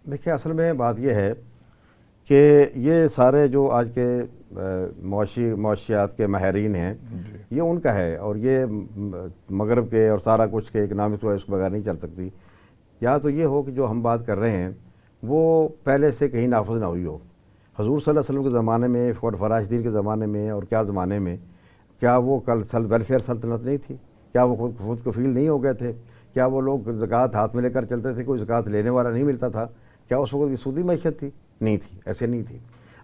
دیکھیں اصل میں بات یہ ہے کہ یہ سارے جو آج کے معاشیات کے ماہرین ہیں یہ ان کا ہے، اور یہ مغرب کے اور سارا کچھ کے اکنامکس اس کے بغیر نہیں چل سکتی. یا تو یہ ہو کہ جو ہم بات کر رہے ہیں وہ پہلے سے کہیں نافذ نہ ہوئی ہو. حضور صلی اللہ علیہ وسلم کے زمانے میں، خلفاء راشدین کے زمانے میں اور کیا زمانے میں، کیا وہ ویلفیئر سلطنت نہیں تھی؟ کیا وہ خود کفیل نہیں ہو گئے تھے؟ کیا وہ لوگ زکوٰۃ ہاتھ میں لے کر چلتے تھے؟ کوئی زکوٰۃ لینے والا نہیں ملتا تھا؟ کیا اس وقت کی سودی معیشت تھی؟ نہیں تھی، ایسے نہیں تھی.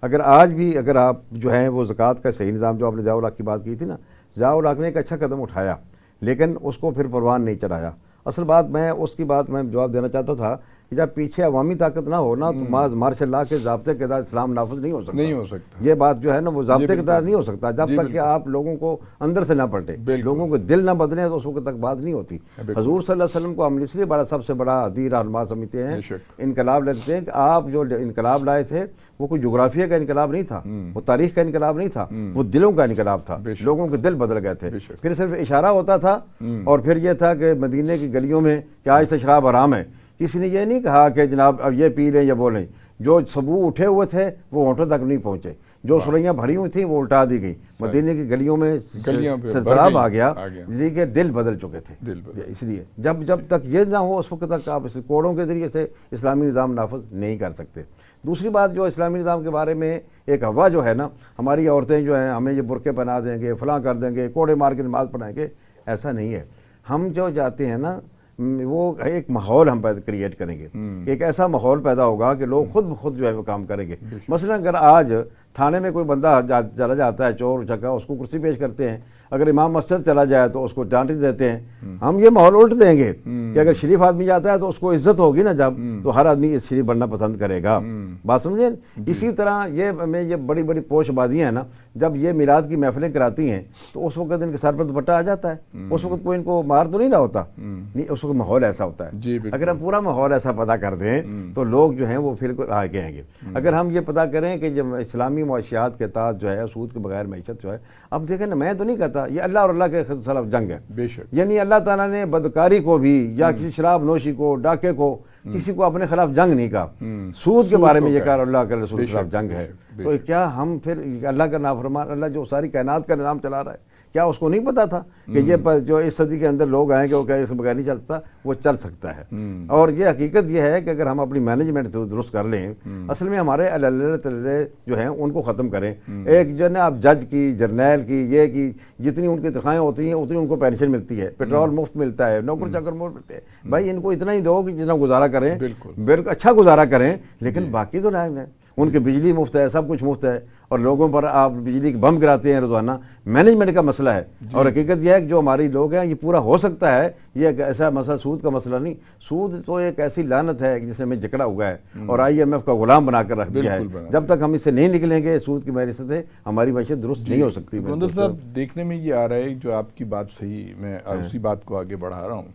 اگر آج بھی اگر آپ جو ہیں وہ زکوٰۃ کا صحیح نظام، جو آپ نے ضیاء الحق کی بات کی تھی نا، ضیاء الحق نے ایک اچھا قدم اٹھایا لیکن اس کو پھر پروان نہیں چڑھایا. اصل بات میں اس کی بات میں جواب دینا چاہتا تھا کہ جب پیچھے عوامی طاقت نہ ہو نا تو مارشل لا کے ضابطے کے تحت اسلام نافذ نہیں ہو سکتا. یہ بات جو ہے نا وہ ضابطے کے تحت نہیں ہو سکتا جب تک کہ آپ لوگوں کو اندر سے نہ پلٹے، لوگوں کو دل نہ بدلے تو اس وقت تک بات نہیں ہوتی. حضور صلی اللہ علیہ وسلم کو ہم اس لیے سب سے بڑا عدی رہنما سمجھتے ہیں، انقلاب لیتے ہیں کہ آپ جو انقلاب لائے تھے وہ کوئی جغرافیہ کا انقلاب نہیں تھا، وہ تاریخ کا انقلاب نہیں تھا، وہ دلوں کا انقلاب تھا. لوگوں کے دل بدل گئے تھے. پھر صرف اشارہ ہوتا تھا اور پھر یہ تھا کہ مدینے کی گلیوں میں کہ آج سے شراب حرام ہے. کسی نے یہ نہیں کہا کہ جناب اب یہ پی لیں یا بولیں. جو سبو اٹھے ہوئے تھے وہ ہونٹوں تک نہیں پہنچے، جو سرائیاں بھری ہوئی تھیں وہ الٹا دی گئی. مدینے کی گلیوں میں سیلاب آ گیا، جس کے دل بدل چکے تھے. اس لیے جب تک یہ نہ ہو اس وقت تک آپ اس کوڑوں کے ذریعے سے اسلامی نظام نافذ نہیں کر سکتے. دوسری بات جو اسلامی نظام کے بارے میں ایک ہوا جو ہے نا، ہماری عورتیں جو ہیں ہمیں یہ برقعے پہنا دیں گے، فلاں کر دیں گے، کوڑے مار کے نماز پڑھائیں گے، ایسا نہیں ہے. ہم جو چاہتے ہیں نا وہ ایک ماحول ہم کریٹ کریں گے. ایک ایسا ماحول پیدا ہوگا کہ لوگ خود بخود جو ہے وہ کام کریں گے. مثلا اگر آج تھانے میں کوئی بندہ چلا جاتا ہے چور چکا، اس کو کرسی پیش کرتے ہیں. اگر امام مسجد چلا جائے تو اس کو ڈانٹ دیتے ہیں. ہم یہ ماحول الٹ دیں گے کہ اگر شریف آدمی جاتا ہے تو اس کو عزت ہوگی نا جب، تو ہر آدمی اس شریف بننا پسند کرے گا. بات سمجھیں. اسی طرح یہ بڑی بڑی پوش بازیاں ہیں نا، جب یہ میلاد کی محفلیں کراتی ہیں تو اس وقت ان کے سر پر دوپٹہ آ جاتا ہے. اس وقت کوئی ان کو مار تو نہیں رہا ہوتا، نہیں، اس وقت ماحول ایسا ہوتا ہے. اگر ہم پورا ماحول ایسا پتہ کر دیں تو لوگ جو ہیں وہ پھر آگے آئیں گے. اگر ہم یہ پتہ کریں کہ جب اسلامی معاشیات کے تحت جو ہے سود کے بغیر معیشت جو ہے، اب دیکھیں نا، میں تو نہیں کہتا یہ اللہ اور اللہ کے خلاف جنگ ہے. بے شک. یعنی اللہ تعالیٰ نے بدکاری کو بھی یا کسی شراب نوشی کو، ڈاکے کو، کسی کو اپنے خلاف جنگ نہیں کہا. سود کے بارے میں یہ کہا اللہ کے رسول کے خلاف جنگ ہے. تو کیا ہم پھر اللہ کا نافرمان، اللہ جو ساری کائنات کا نظام چلا رہا ہے، کیا اس کو نہیں پتا تھا کہ یہ جو اس صدی کے اندر لوگ آئیں گے وہ اس کے بغیر نہیں چلتا؟ وہ چل سکتا ہے. اور یہ حقیقت یہ ہے کہ اگر ہم اپنی مینجمنٹ درست کر لیں، اصل میں ہمارے اللہ جو ہیں ان کو ختم کریں. ایک جو ہے نا، آپ جج کی، جرنیل کی، یہ کی، جتنی ان کی تنخواہیں ہوتی ہیں اتنی ان کو پینشن ملتی ہے، پیٹرول مفت ملتا ہے، نوکر چاکر مفت ملتے ہیں. بھائی ان کو اتنا ہی دو کہ جتنا گزارا کریں، بالکل اچھا گزارا کریں، لیکن باقی تو نہ. ان کی بجلی مفت ہے، سب کچھ مفت ہے، اور لوگوں پر آپ بجلی کے بم گراتے ہیں روزانہ. مینجمنٹ کا مسئلہ ہے. اور حقیقت یہ ہے کہ جو ہماری لوگ ہیں یہ پورا ہو سکتا ہے. یہ ایک ایسا مسئلہ سود کا مسئلہ نہیں. سود تو ایک ایسی لعنت ہے جس نے ہمیں جکڑا ہوا ہے اور IMF کا غلام بنا کر رکھ دیا ہے. جب تک ہم اس سے نہیں نکلیں گے سود کی وجہ سے ہماری معیشت درست نہیں ہو سکتی. گوندل صاحب، دیکھنے میں یہ آ رہا ہے جو آپ کی بات صحیح، میں اسی بات کو آگے بڑھا رہا ہوں